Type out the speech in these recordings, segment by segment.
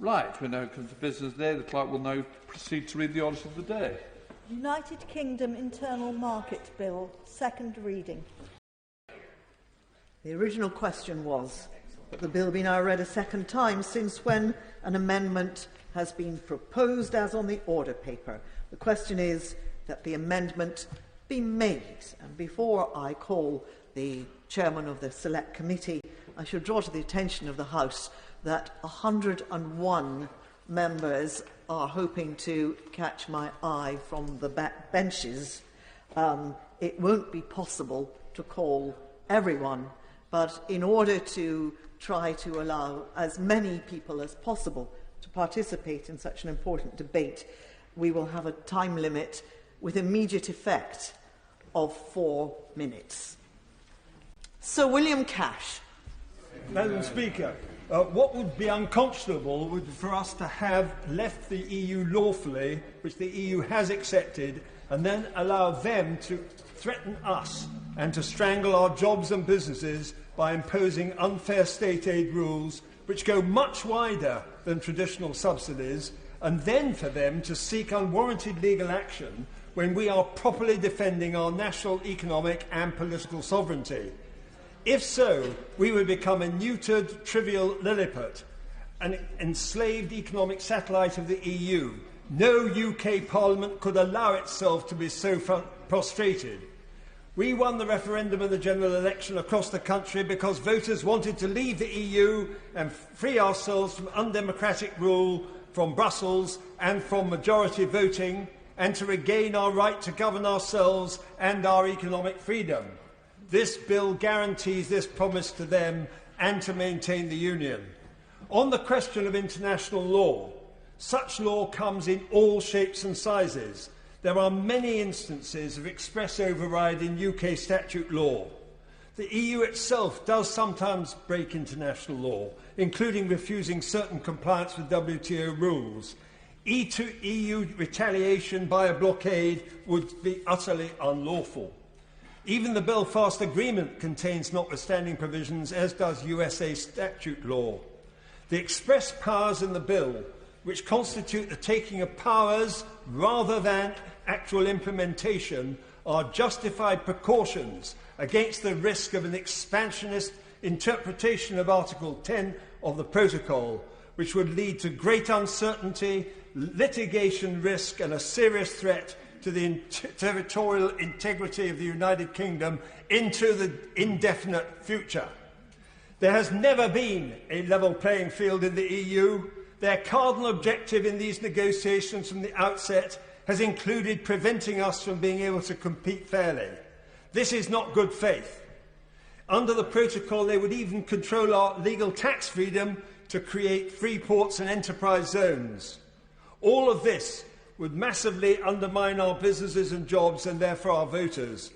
Right, we now come to business day. The clerk will now proceed to read the orders of the day. United Kingdom Internal Market Bill, second reading. The original question was that the bill be now read a second time since when an amendment has been proposed as on the order paper. The question is that the amendment be made. And before I call the chairman of the Select Committee, I should draw to the attention of the House that 101 members are hoping to catch my eye from the back benches. It won't be possible to call everyone, but in order to try to allow as many people as possible to participate in such an important debate, we will have a time limit with immediate effect of 4 minutes. Sir William Cash. Madam Speaker, what would be unconscionable would be for us to have left the EU lawfully, which the EU has accepted, and then allow them to threaten us and to strangle our jobs and businesses by imposing unfair state aid rules which go much wider than traditional subsidies, and then for them to seek unwarranted legal action when we are properly defending our national economic and political sovereignty. If so, we would become a neutered, trivial Lilliput, an enslaved economic satellite of the EU. No UK Parliament could allow itself to be so prostrated. We won the referendum and the general election across the country because voters wanted to leave the EU and free ourselves from undemocratic rule from Brussels and from majority voting, and to regain our right to govern ourselves and our economic freedom. This bill guarantees this promise to them and to maintain the Union. On the question of international law, such law comes in all shapes and sizes. There are many instances of express override in UK statute law. The EU itself does sometimes break international law, including refusing certain compliance with WTO rules. EU retaliation by a blockade would be utterly unlawful. Even the Belfast Agreement contains notwithstanding provisions, as does USA statute law. The express powers in the bill, which constitute the taking of powers rather than actual implementation, are justified precautions against the risk of an expansionist interpretation of Article 10 of the Protocol, which would lead to great uncertainty, litigation risk and a serious threat to the territorial integrity of the United Kingdom into the indefinite future. There has never been a level playing field in the EU. Their cardinal objective in these negotiations from the outset has included preventing us from being able to compete fairly. This is not good faith. Under the Protocol, they would even control our legal tax freedom to create free ports and enterprise zones. All of this would massively undermine our businesses and jobs and therefore our voters.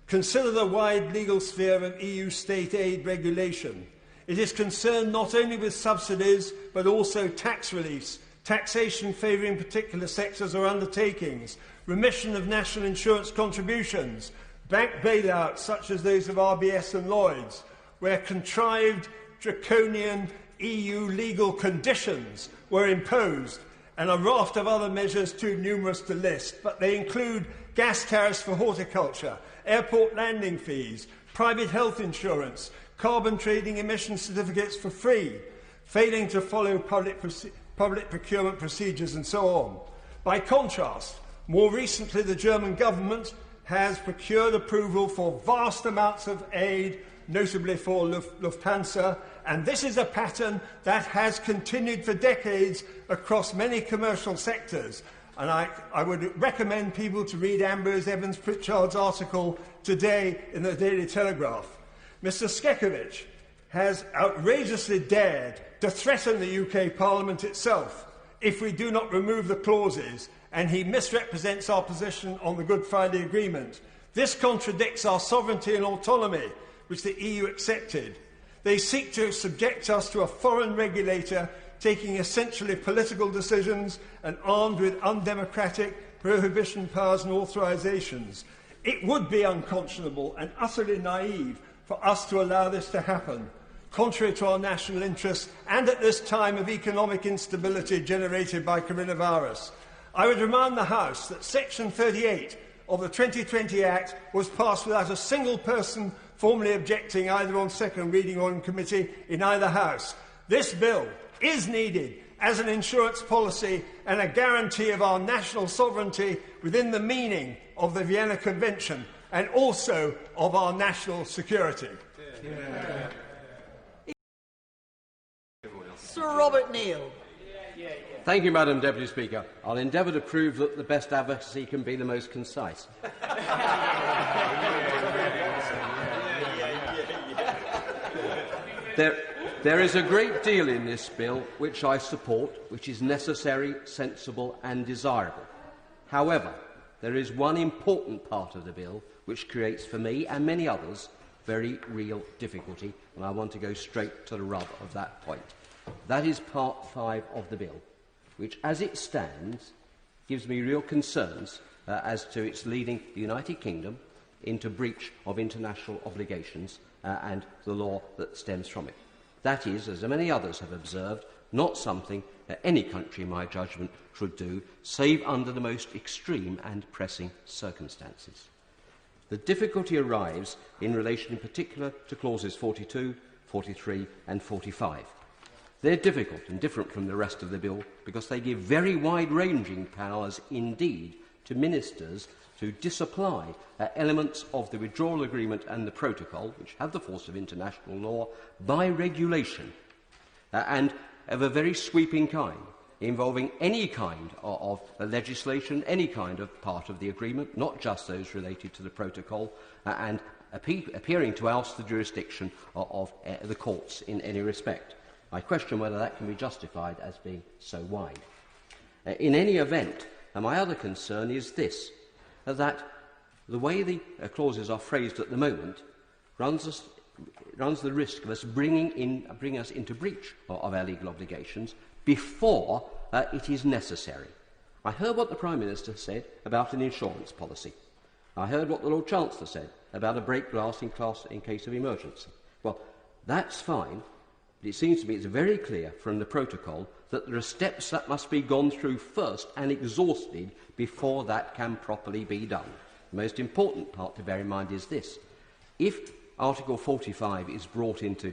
Consider the wide legal sphere of EU state aid regulation. It is concerned not only with subsidies but also tax reliefs, taxation favouring particular sectors or undertakings, remission of national insurance contributions, bank bailouts such as those of RBS and Lloyds, where contrived draconian EU legal conditions were imposed, and a raft of other measures too numerous to list, but they include gas tariffs for horticulture, airport landing fees, private health insurance, carbon trading emission certificates for free, failing to follow public procurement procedures and so on. By contrast, more recently the German government has procured approval for vast amounts of aid, notably for Lufthansa, and this is a pattern that has continued for decades across many commercial sectors. And I would recommend people to read Ambrose Evans-Pritchard's article today in the Daily Telegraph. Mr Skekovic has outrageously dared to threaten the UK Parliament itself if we do not remove the clauses, and he misrepresents our position on the Good Friday Agreement. This contradicts our sovereignty and autonomy, which the EU accepted. They seek to subject us to a foreign regulator taking essentially political decisions and armed with undemocratic prohibition powers and authorisations. It would be unconscionable and utterly naive for us to allow this to happen. contrary to our national interests, and at this time of economic instability generated by coronavirus. I would remind the House that Section 38 of the 2020 Act was passed without a single person formally objecting either on second reading or in committee in either House. This bill is needed as an insurance policy and a guarantee of our national sovereignty within the meaning of the Vienna Convention and also of our national security. Yeah. Sir Robert Neal. Thank you, Madam Deputy Speaker. I'll endeavour to prove that the best advocacy can be the most concise. There is a great deal in this bill which I support, which is necessary, sensible and desirable. However, there is one important part of the bill which creates for me and many others very real difficulty, and I want to go straight to the rub of that point. That is Part 5 of the bill, which, as it stands, gives me real concerns as to its leading the United Kingdom into breach of international obligations and the law that stems from it. That is, as many others have observed, not something that any country, in my judgment, should do, save under the most extreme and pressing circumstances. The difficulty arrives in relation in particular to clauses 42, 43 and 45. They're difficult and different from the rest of the bill because they give very wide-ranging powers indeed to ministers to disapply elements of the Withdrawal Agreement and the Protocol, which have the force of international law, by regulation, and of a very sweeping kind, involving any kind of legislation, any kind of part of the agreement, not just those related to the Protocol, and appearing to oust the jurisdiction of the courts in any respect. I question whether that can be justified as being so wide. In any event, my other concern is this, that the way the clauses are phrased at the moment runs the risk of us bringing us into breach of our legal obligations before it is necessary. I heard what the Prime Minister said about an insurance policy. I heard what the Lord Chancellor said about a break glass in case of emergency. Well, that's fine, but it seems to me it's very clear from the Protocol that there are steps that must be gone through first and exhausted before that can properly be done. The most important part to bear in mind is this. If Article 45 is brought into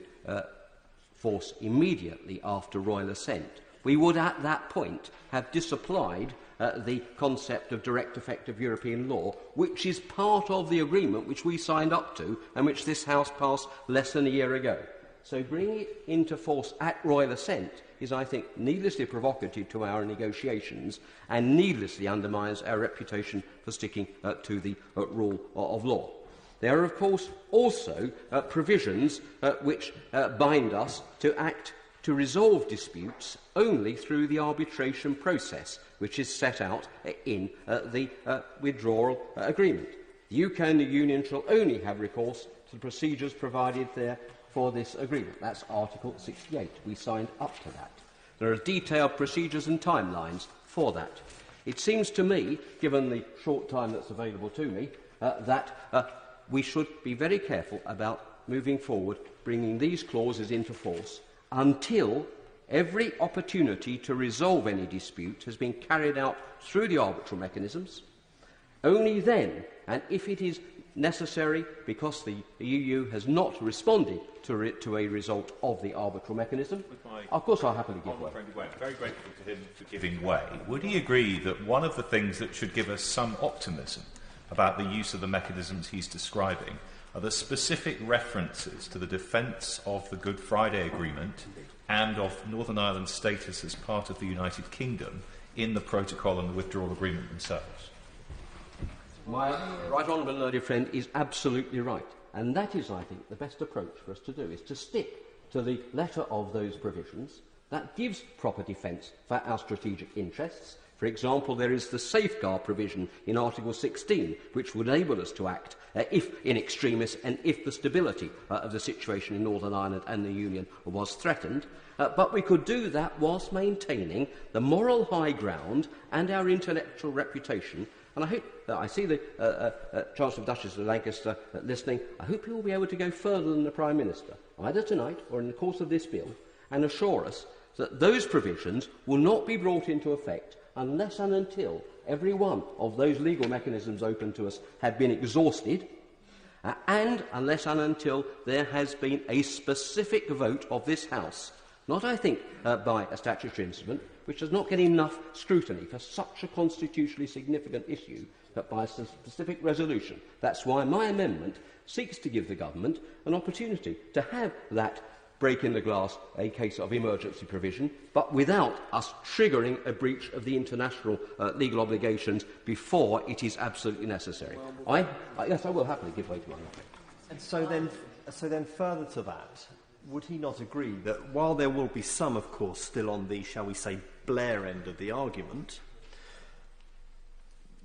force immediately after royal assent, we would at that point have disapplied the concept of direct effect of European law, which is part of the agreement which we signed up to and which this House passed less than a year ago. So bringing it into force at royal assent is, I think, needlessly provocative to our negotiations and needlessly undermines our reputation for sticking to the rule of law. There are, of course, also provisions which bind us to act to resolve disputes only through the arbitration process, which is set out in the Withdrawal Agreement. The UK and the Union shall only have recourse to the procedures provided there for this agreement. That's Article 68. We signed up to that. There are detailed procedures and timelines for that. It seems to me, given the short time that's available to me, that we should be very careful about moving forward, bringing these clauses into force until every opportunity to resolve any dispute has been carried out through the arbitral mechanisms. Only then, and if it is necessary because the EU has not responded to a result of the arbitral mechanism, of course I'll happily give way. I'm very grateful to him for giving way. Would he agree that one of the things that should give us some optimism about the use of the mechanisms he's describing are the specific references to the defence of the Good Friday Agreement and of Northern Ireland's status as part of the United Kingdom in the Protocol and the Withdrawal Agreement themselves? My right honourable learned friend is absolutely right. And that is, I think, the best approach for us to do, is to stick to the letter of those provisions. That gives proper defence for our strategic interests. For example, there is the safeguard provision in Article 16, which would enable us to act if in extremis and if the stability of the situation in Northern Ireland and the Union was threatened. But we could do that whilst maintaining the moral high ground and our intellectual reputation. And I hope that I see the Chancellor of Duchess of Lancaster listening. I hope he will be able to go further than the Prime Minister either tonight or in the course of this bill, and assure us that those provisions will not be brought into effect unless and until every one of those legal mechanisms open to us have been exhausted, and unless and until there has been a specific vote of this House, not, I think, by a statutory instrument, which does not get enough scrutiny for such a constitutionally significant issue, but by a specific resolution. That's why my amendment seeks to give the government an opportunity to have that break in the glass, a case of emergency provision, but without us triggering a breach of the international legal obligations before it is absolutely necessary. Yes, I will happily give way to my object. And so then further to that, would he not agree that while there will be some, of course, still on the, shall we say, Blair end of the argument,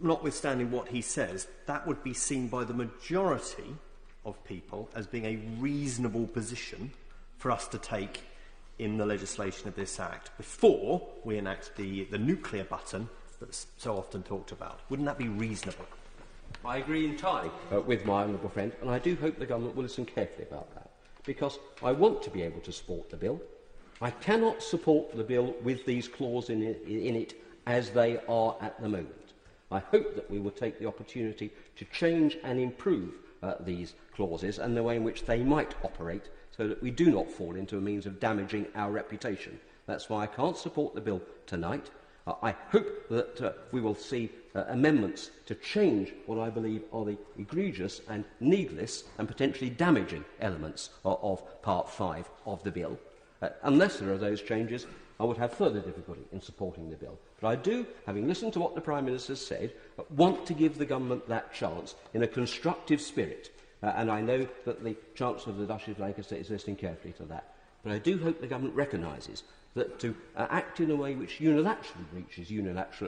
notwithstanding what he says, that would be seen by the majority of people as being a reasonable position for us to take in the legislation of this Act before we enact the nuclear button that's so often talked about? Wouldn't that be reasonable? I agree entirely with my honourable friend, and I do hope the government will listen carefully about that, because I want to be able to support the bill. I cannot support the bill with these clauses in it as they are at the moment. I hope that we will take the opportunity to change and improve these clauses and the way in which they might operate, so that we do not fall into a means of damaging our reputation. That's why I can't support the bill tonight. I hope that we will see amendments to change what I believe are the egregious and needless and potentially damaging elements of Part 5 of the bill. Unless there are those changes, I would have further difficulty in supporting the bill. But I do, having listened to what the Prime Minister said, want to give the government that chance in a constructive spirit. And I know that the Chancellor of the Duchy of Lancaster is listening carefully to that. But I do hope the government recognises that to act in a way which unilaterally breaches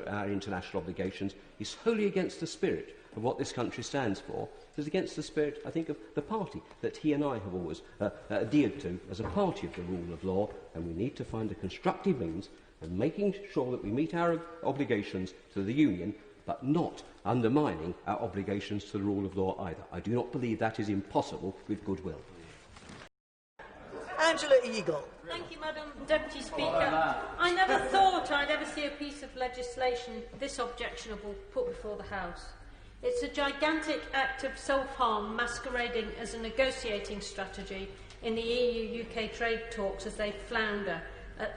our international obligations is wholly against the spirit of what this country stands for. It is against the spirit, I think, of the party that he and I have always adhered to as a party of the rule of law, and we need to find a constructive means of making sure that we meet our obligations to the Union, but not undermining our obligations to the rule of law either. I do not believe that is impossible with goodwill. Angela Eagle. Thank you, Madam Deputy Speaker. I never thought I'd ever see a piece of legislation this objectionable put before the House. It's a gigantic act of self-harm masquerading as a negotiating strategy in the EU-UK trade talks as they flounder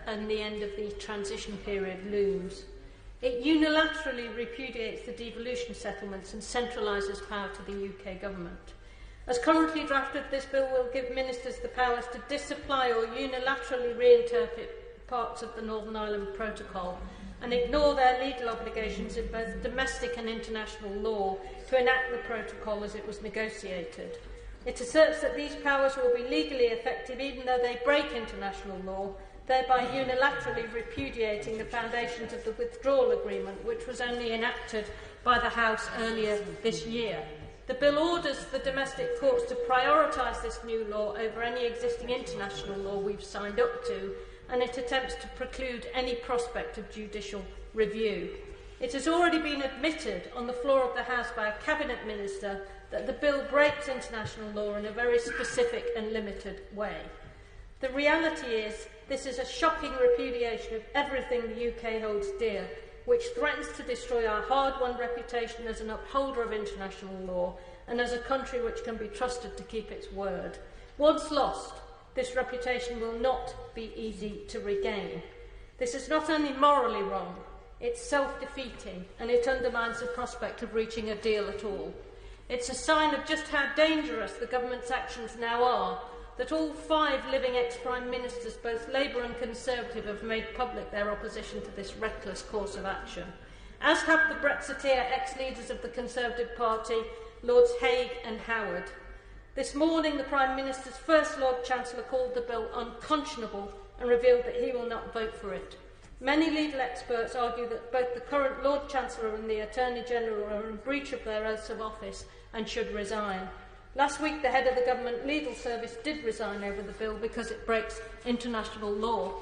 and the end of the transition period looms. It unilaterally repudiates the devolution settlements and centralises power to the UK government. As currently drafted, this bill will give ministers the powers to disapply or unilaterally reinterpret parts of the Northern Ireland Protocol and ignore their legal obligations in both domestic and international law to enact the protocol as it was negotiated. It asserts that these powers will be legally effective even though they break international law, thereby unilaterally repudiating the foundations of the Withdrawal Agreement, which was only enacted by the House earlier this year. The bill orders the domestic courts to prioritise this new law over any existing international law we've signed up to, and it attempts to preclude any prospect of judicial review. It has already been admitted on the floor of the House by a Cabinet Minister that the bill breaks international law in a very specific and limited way. The reality is this is a shocking repudiation of everything the UK holds dear, which threatens to destroy our hard-won reputation as an upholder of international law and as a country which can be trusted to keep its word. Once lost, this reputation will not be easy to regain. This is not only morally wrong, it's self-defeating, and it undermines the prospect of reaching a deal at all. It's a sign of just how dangerous the government's actions now are, that all 5 living ex-Prime Ministers, both Labour and Conservative, have made public their opposition to this reckless course of action, as have the Brexiteer ex-leaders of the Conservative Party, Lords Hague and Howard. This morning, the Prime Minister's First Lord Chancellor called the bill unconscionable and revealed that he will not vote for it. Many legal experts argue that both the current Lord Chancellor and the Attorney General are in breach of their oaths of office and should resign. Last week, the head of the government legal service did resign over the bill because it breaks international law.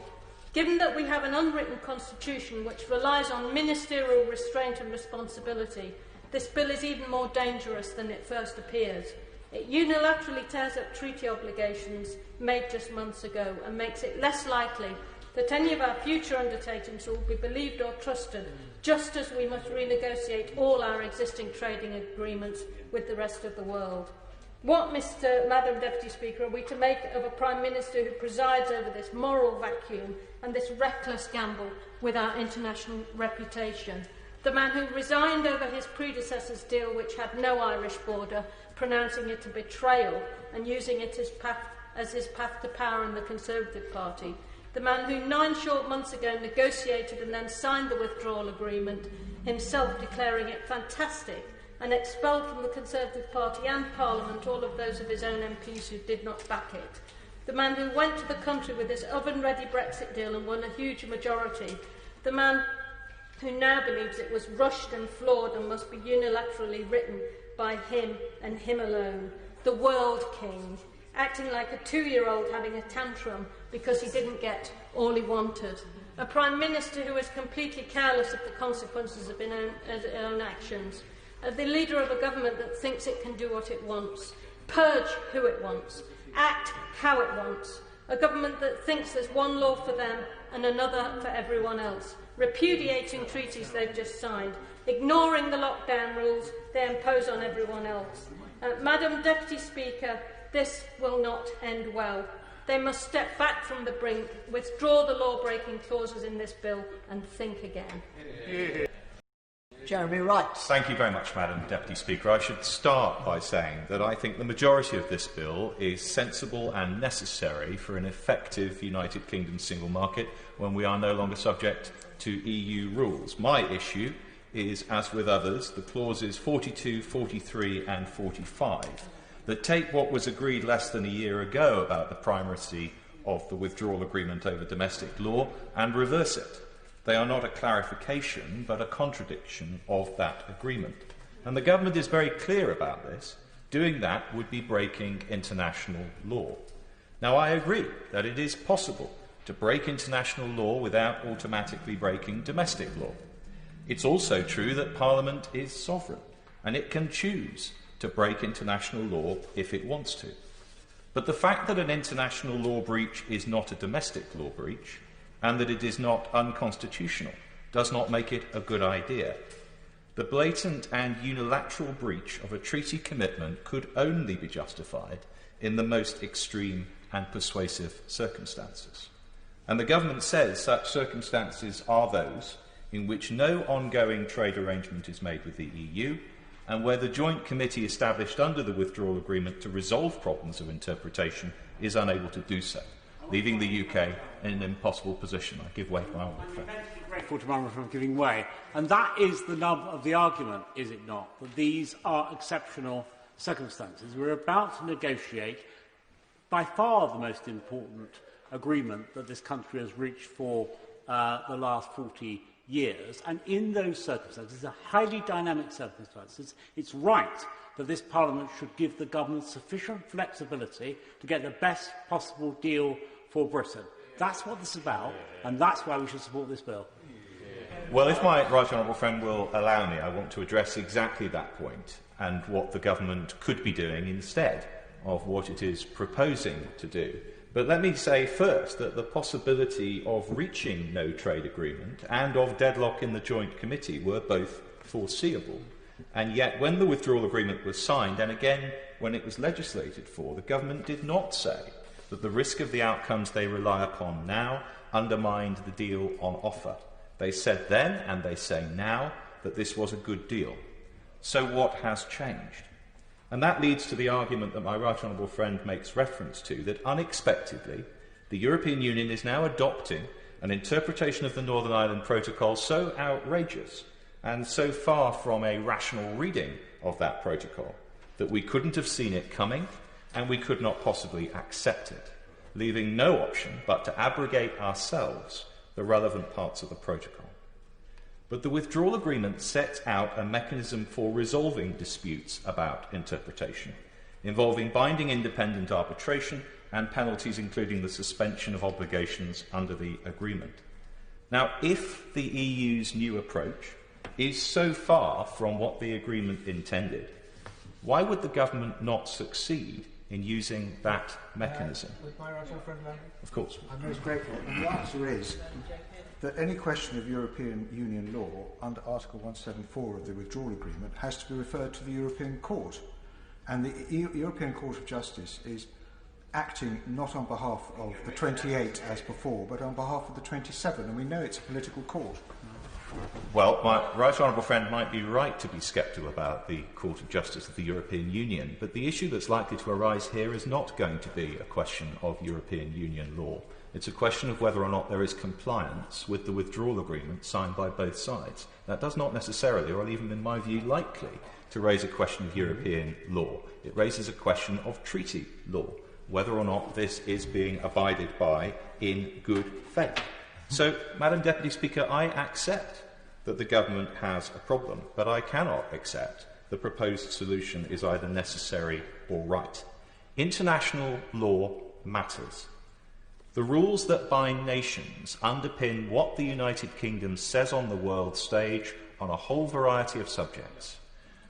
Given that we have an unwritten constitution which relies on ministerial restraint and responsibility, this bill is even more dangerous than it first appears. It unilaterally tears up treaty obligations made just months ago and makes it less likely that any of our future undertakings will be believed or trusted, just as we must renegotiate all our existing trading agreements with the rest of the world. What, Madam Deputy Speaker, are we to make of a Prime Minister who presides over this moral vacuum and this reckless gamble with our international reputation? The man who resigned over his predecessor's deal, which had no Irish border, pronouncing it a betrayal and using it as his path to power in the Conservative Party. The man who 9 short months ago negotiated and then signed the Withdrawal Agreement, himself declaring it fantastic, and expelled from the Conservative Party and Parliament all of those of his own MPs who did not back it. The man who went to the country with his oven-ready Brexit deal and won a huge majority. The man who now believes it was rushed and flawed and must be unilaterally written by him and him alone. The World King, acting like a 2-year-old having a tantrum because he didn't get all he wanted. A Prime Minister who is completely careless of the consequences of his own actions. The leader of a government that thinks it can do what it wants, purge who it wants, act how it wants. A government that thinks there's one law for them and another for everyone else, repudiating treaties they've just signed, ignoring the lockdown rules they impose on everyone else. Madam Deputy Speaker, this will not end well. They must step back from the brink, withdraw the law-breaking clauses in this bill and think again. Jeremy Wright. Thank you very much, Madam Deputy Speaker. I should start by saying that I think the majority of this bill is sensible and necessary for an effective United Kingdom single market when we are no longer subject to EU rules. My issue is, as with others, the clauses 42, 43 and 45 that take what was agreed less than a year ago about the primacy of the withdrawal agreement over domestic law and reverse it. They are not a clarification, but a contradiction of that agreement. And the government is very clear about this. Doing that would be breaking international law. Now, I agree that it is possible to break international law without automatically breaking domestic law. It's also true that Parliament is sovereign, and it can choose to break international law if it wants to. But the fact that an international law breach is not a domestic law breach, and that it is not unconstitutional, does not make it a good idea. The blatant and unilateral breach of a treaty commitment could only be justified in the most extreme and persuasive circumstances. And the government says such circumstances are those in which no ongoing trade arrangement is made with the EU, and where the joint committee established under the withdrawal agreement to resolve problems of interpretation is unable to do so, leaving the UK in an impossible position. I give way to my own friend. I'm grateful to my friend for giving way. And that is the nub of the argument, is it not? That these are exceptional circumstances. We're about to negotiate by far the most important agreement that this country has reached for the last 40 years. And in those circumstances, a highly dynamic circumstances, it's right that this Parliament should give the government sufficient flexibility to get the best possible deal for Britain. That's what this is about, and that's why we should support this bill. Well, if my right honourable friend will allow me, I want to address exactly that point and what the government could be doing instead of what it is proposing to do. But let me say first that the possibility of reaching no trade agreement and of deadlock in the joint committee were both foreseeable. And yet, when the withdrawal agreement was signed, and again when it was legislated for, the government did not say that the risk of the outcomes they rely upon now undermined the deal on offer. They said then, and they say now, that this was a good deal. So what has changed? And that leads to the argument that my right honourable friend makes reference to, that unexpectedly the European Union is now adopting an interpretation of the Northern Ireland Protocol so outrageous and so far from a rational reading of that protocol that we couldn't have seen it coming and we could not possibly accept it, leaving no option but to abrogate ourselves the relevant parts of the protocol. But the withdrawal agreement sets out a mechanism for resolving disputes about interpretation, involving binding independent arbitration and penalties including the suspension of obligations under the agreement. Now, if the EU's new approach is so far from what the agreement intended, Why would the government not succeed in using that mechanism? With my right honourable friend Landry? Of course. I'm most grateful. And the answer is that any question of European Union law under Article 174 of the Withdrawal Agreement has to be referred to the European Court. And the European Court of Justice is acting not on behalf of the 28 as before, but on behalf of the 27, and we know it's a political court. Well, my right honourable friend might be right to be sceptical about the Court of Justice of the European Union, but the issue that's likely to arise here is not going to be a question of European Union law. It's a question of whether or not there is compliance with the withdrawal agreement signed by both sides. That does not necessarily, or even in my view likely, to raise a question of European law. It raises a question of treaty law, whether or not this is being abided by in good faith. So, Madam Deputy Speaker, I accept that the government has a problem, but I cannot accept the proposed solution is either necessary or right. International law matters. The rules that bind nations underpin what the United Kingdom says on the world stage on a whole variety of subjects,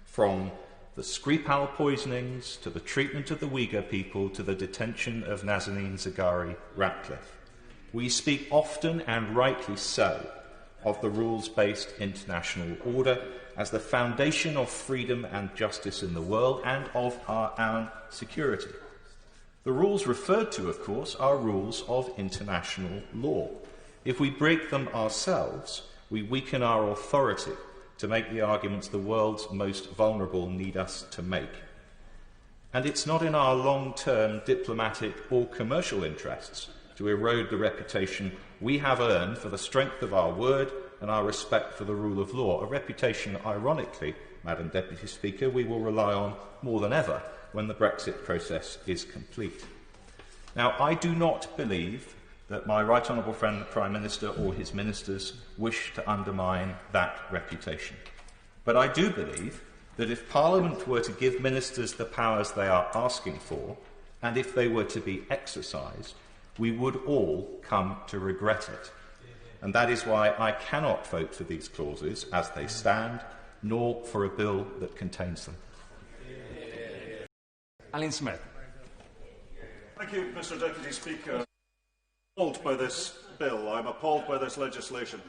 from the Skripal poisonings to the treatment of the Uyghur people to the detention of Nazanin Zaghari Ratcliffe. We speak often, and rightly so, of the rules-based international order as the foundation of freedom and justice in the world and of our own security. The rules referred to, of course, are rules of international law. If we break them ourselves, we weaken our authority to make the arguments the world's most vulnerable need us to make. And it's not in our long-term diplomatic or commercial interests to erode the reputation we have earned for the strength of our word and our respect for the rule of law, a reputation, ironically, Madam Deputy Speaker, we will rely on more than ever when the Brexit process is complete. Now, I do not believe that my right honourable friend, the Prime Minister, or his ministers wish to undermine that reputation. But I do believe that if Parliament were to give ministers the powers they are asking for, and if they were to be exercised, we would all come to regret it. And that is why I cannot vote for these clauses as they stand, nor for a bill that contains them. Alan Smith. Thank you, Mr. Deputy Speaker. I'm appalled by this bill. I'm appalled by this legislation.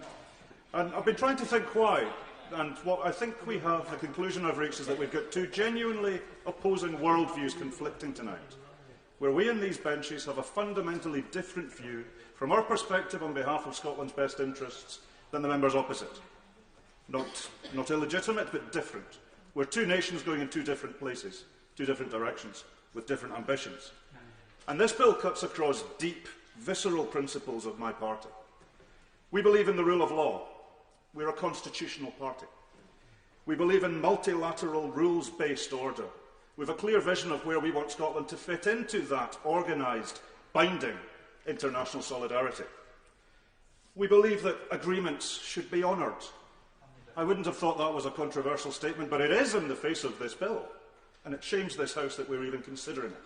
And I've been trying to think why. And what I think we have, the conclusion I've reached is that we've got two genuinely opposing worldviews conflicting tonight, where we in these benches have a fundamentally different view from our perspective on behalf of Scotland's best interests than the members opposite. Not illegitimate, but different. We're two nations going in two different places, two different directions, with different ambitions. And this bill cuts across deep, visceral principles of my party. We believe in the rule of law. We're a constitutional party. We believe in multilateral, rules-based order. We have a clear vision of where we want Scotland to fit into that organised, binding international solidarity. We believe that agreements should be honoured. I wouldn't have thought that was a controversial statement, but it is in the face of this bill, and it shames this House that we're even considering it.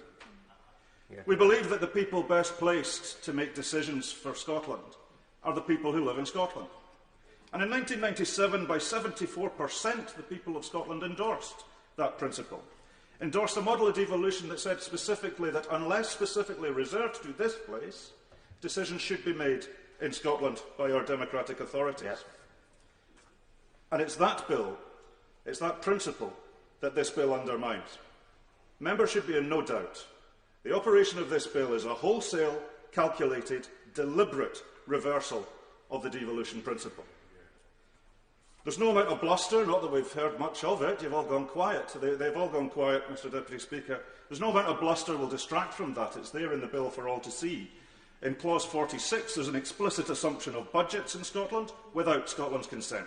Yeah. We believe that the people best placed to make decisions for Scotland are the people who live in Scotland. And in 1997, by 74%, the people of Scotland endorsed that principle, endorsed a model of devolution that said specifically that unless specifically reserved to this place, decisions should be made in Scotland by our democratic authorities. Yes. And it's that bill, it's that principle that this bill undermines. Members should be in no doubt. The operation of this bill is a wholesale, calculated, deliberate reversal of the devolution principle. There's no amount of bluster, not that we've heard much of it. You've all gone quiet. They've all gone quiet, Mr. Deputy Speaker. There's no amount of bluster will distract from that. It's there in the bill for all to see. In clause 46, there's an explicit assumption of budgets in Scotland without Scotland's consent.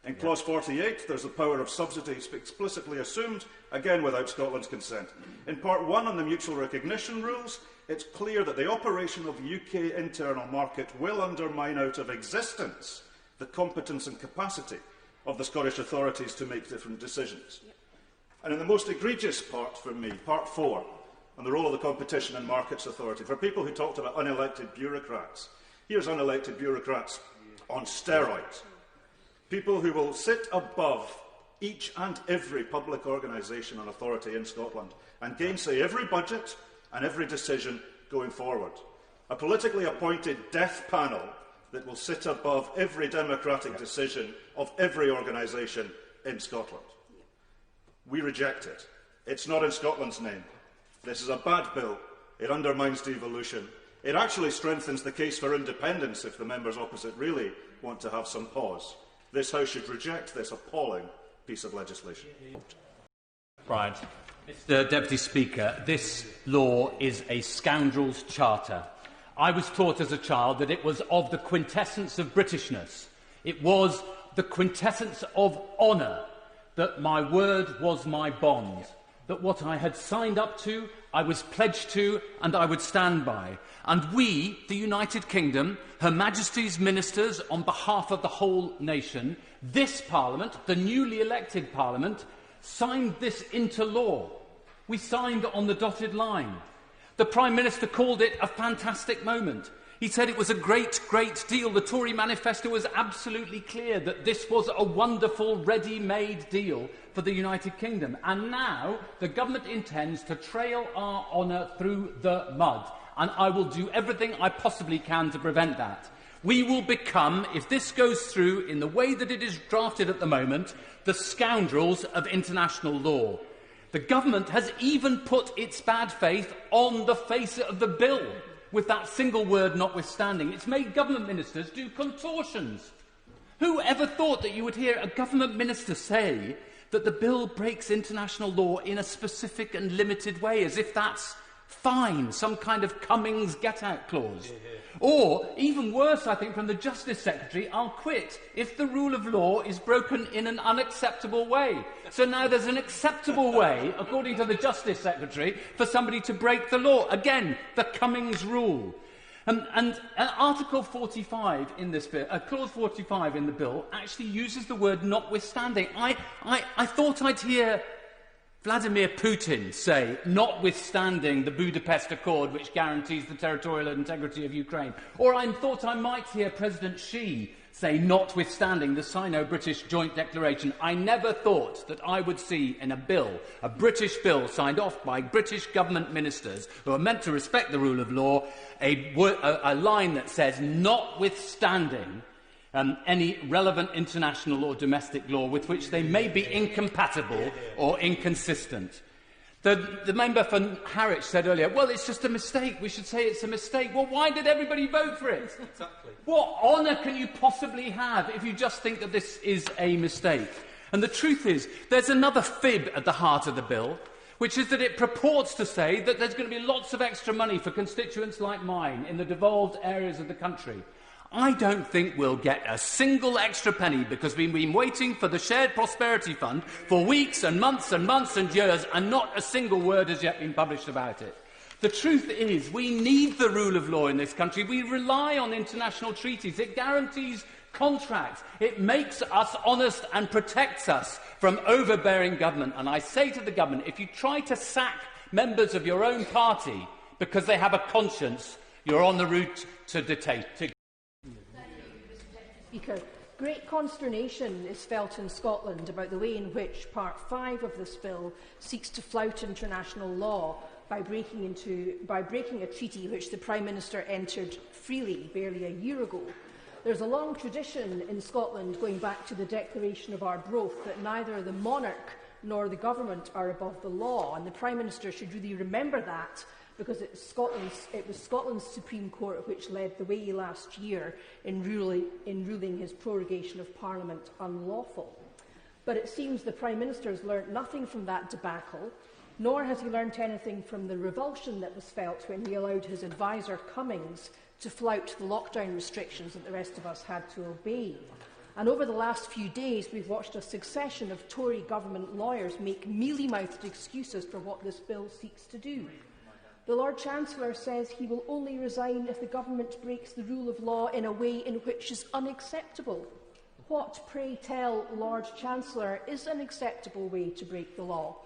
In clause 48, there's the power of subsidies explicitly assumed, again without Scotland's consent. In part 1 on the mutual recognition rules, it's clear that the operation of the UK internal market will undermine out of existence the competence and capacity of the Scottish authorities to make different decisions. And in the most egregious part for me, part 4, on the role of the Competition and Markets Authority, for people who talked about unelected bureaucrats, here's unelected bureaucrats on steroids. People who will sit above each and every public organisation and authority in Scotland and gainsay every budget and every decision going forward. A politically appointed death panel that will sit above every democratic decision of every organisation in Scotland. We reject it. It's not in Scotland's name. This is a bad bill. It undermines devolution. It actually strengthens the case for independence if the members opposite really want to have some pause. This House should reject this appalling piece of legislation. Brian. Mr. Deputy Speaker, this law is a scoundrel's charter. I was taught as a child that it was of the quintessence of Britishness. It was the quintessence of honour, that my word was my bond, that what I had signed up to, I was pledged to, and I would stand by. And we, the United Kingdom, Her Majesty's ministers, on behalf of the whole nation, this Parliament, the newly elected Parliament, signed this into law. We signed on the dotted line. The Prime Minister called it a fantastic moment. He said it was a great, great deal. The Tory manifesto was absolutely clear that this was a wonderful, ready-made deal for the United Kingdom. And now the government intends to trail our honour through the mud. And I will do everything I possibly can to prevent that. We will become, if this goes through in the way that it is drafted at the moment, the scoundrels of international law. The government has even put its bad faith on the face of the bill, with that single word notwithstanding. It's made government ministers do contortions. Who ever thought that you would hear a government minister say that the bill breaks international law in a specific and limited way, as if that's fine, some kind of Cummings get-out clause? Or, even worse, I think, from the Justice Secretary, I'll quit if the rule of law is broken in an unacceptable way. So now there's an acceptable way, according to the Justice Secretary, for somebody to break the law. Again, the Cummings rule. And Article 45 in this bill, Clause 45 in the bill, actually uses the word notwithstanding. I thought I'd hear Vladimir Putin say, notwithstanding the Budapest Accord, which guarantees the territorial integrity of Ukraine. Or I thought I might hear President Xi say, notwithstanding the Sino-British joint declaration. I never thought that I would see in a bill, a British bill signed off by British government ministers who are meant to respect the rule of law, a line that says, notwithstanding any relevant international or domestic law with which they may be incompatible or inconsistent. The member for Harwich said earlier, well, it's just a mistake. We should say it's a mistake. Well, why did everybody vote for it? Exactly. What honour can you possibly have if you just think that this is a mistake? And the truth is, there's another fib at the heart of the bill, which is that it purports to say that there's going to be lots of extra money for constituents like mine in the devolved areas of the country. I don't think we'll get a single extra penny because we've been waiting for the Shared Prosperity Fund for weeks and months and years, and not a single word has yet been published about it. The truth is, we need the rule of law in this country. We rely on international treaties. It guarantees contracts. It makes us honest and protects us from overbearing government. And I say to the government, if you try to sack members of your own party because they have a conscience, you're on the route to dictatorship. Speaker, great consternation is felt in Scotland about the way in which Part 5 of this bill seeks to flout international law by breaking a treaty which the Prime Minister entered freely barely a year ago. There's a long tradition in Scotland going back to the Declaration of Arbroath that neither the monarch nor the government are above the law, and the Prime Minister should really remember that, because it was Scotland's Supreme Court which led the way last year in ruling his prorogation of Parliament unlawful. But it seems the Prime Minister has learnt nothing from that debacle, nor has he learnt anything from the revulsion that was felt when he allowed his adviser Cummings to flout the lockdown restrictions that the rest of us had to obey. And over the last few days, we've watched a succession of Tory government lawyers make mealy-mouthed excuses for what this bill seeks to do. The Lord Chancellor says he will only resign if the government breaks the rule of law in a way in which is unacceptable. What, pray tell, Lord Chancellor, is an acceptable way to break the law?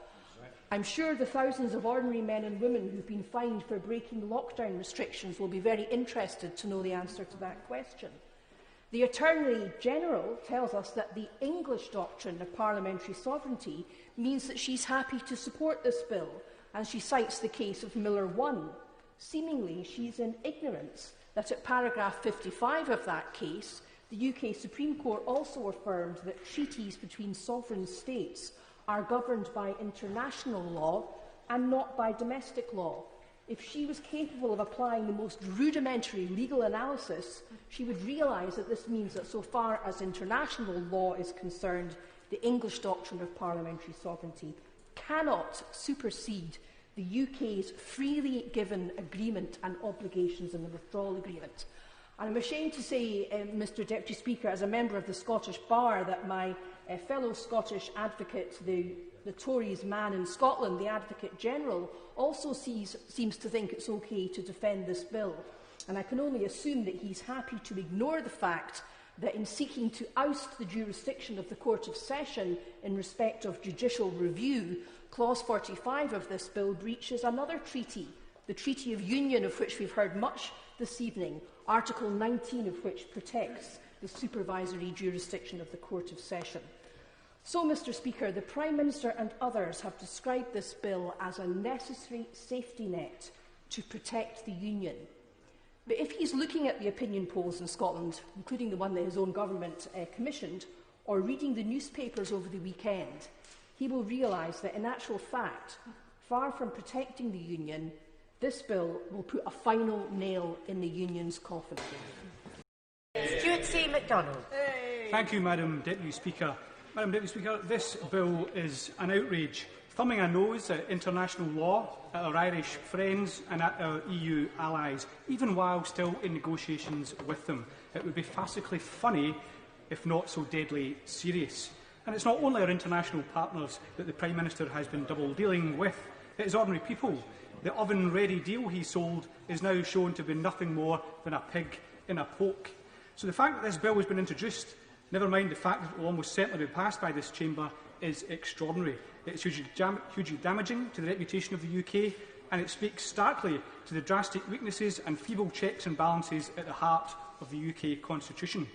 I'm sure the thousands of ordinary men and women who've been fined for breaking lockdown restrictions will be very interested to know the answer to that question. The Attorney-General tells us that the English doctrine of parliamentary sovereignty means that she's happy to support this bill, and she cites the case of Miller 1. Seemingly, she's in ignorance that at paragraph 55 of that case, the UK Supreme Court also affirmed that treaties between sovereign states are governed by international law and not by domestic law. If she was capable of applying the most rudimentary legal analysis, she would realise that this means that so far as international law is concerned, the English doctrine of parliamentary sovereignty cannot supersede the UK's freely given agreement and obligations in the Withdrawal Agreement. And I'm ashamed to say, Mr Deputy Speaker, as a member of the Scottish Bar, that my fellow Scottish advocate, the Tories' man in Scotland, the Advocate General, also seems to think it's okay to defend this bill. And I can only assume that he's happy to ignore the fact that in seeking to oust the jurisdiction of the Court of Session in respect of judicial review, Clause 45 of this bill breaches another treaty, the Treaty of Union, of which we've heard much this evening, Article 19 of which protects the supervisory jurisdiction of the Court of Session. So, Mr Speaker, the Prime Minister and others have described this bill as a necessary safety net to protect the Union. But if he's looking at the opinion polls in Scotland, including the one that his own government commissioned, or reading the newspapers over the weekend, he will realise that in actual fact, far from protecting the Union, this bill will put a final nail in the Union's coffin. Stuart C. MacDonald. Thank you, Madam Deputy Speaker. Madam Deputy Speaker, this bill is an outrage, thumbing a nose at international law, at our Irish friends and at our EU allies, even while still in negotiations with them. It would be farcically funny, if not so deadly serious. And it's not only our international partners that the Prime Minister has been double-dealing with, it is ordinary people. The oven-ready deal he sold is now shown to be nothing more than a pig in a poke. So the fact that this bill has been introduced, never mind the fact that it will almost certainly be passed by this chamber, is extraordinary. It's hugely damaging to the reputation of the UK, and it speaks starkly to the drastic weaknesses and feeble checks and balances at the heart of the UK Constitution.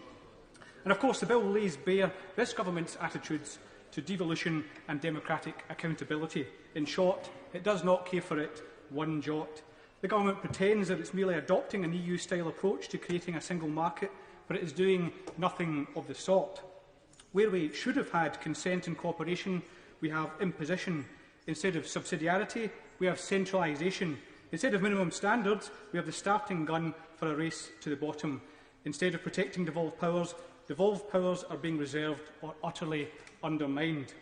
And of course, the bill lays bare this government's attitudes to devolution and democratic accountability. In short, it does not care for it one jot. The government pretends that it's merely adopting an EU-style approach to creating a single market, but it is doing nothing of the sort. Where we should have had consent and cooperation, we have imposition. Instead of subsidiarity, we have centralisation. Instead of minimum standards, we have the starting gun for a race to the bottom. Instead of protecting devolved powers are being reserved or utterly undermined.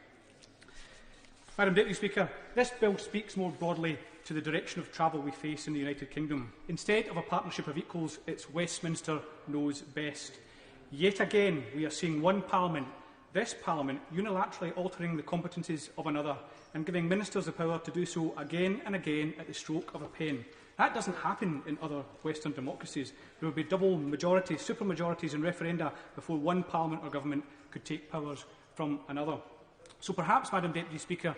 Madam Deputy Speaker, this bill speaks more broadly to the direction of travel we face in the United Kingdom. Instead of a partnership of equals, it's Westminster knows best. Yet again, we are seeing one Parliament, this Parliament, unilaterally altering the competences of another and giving ministers the power to do so again and again at the stroke of a pen. That doesn't happen in other Western democracies. There would be double majorities, supermajorities and referenda before one Parliament or government could take powers from another. So perhaps, Madam Deputy Speaker,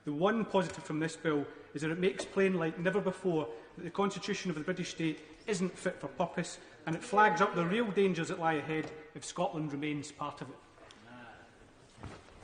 the one positive from this bill is that it makes plain like never before that the Constitution of the British state isn't fit for purpose, and it flags up the real dangers that lie ahead if Scotland remains part of it.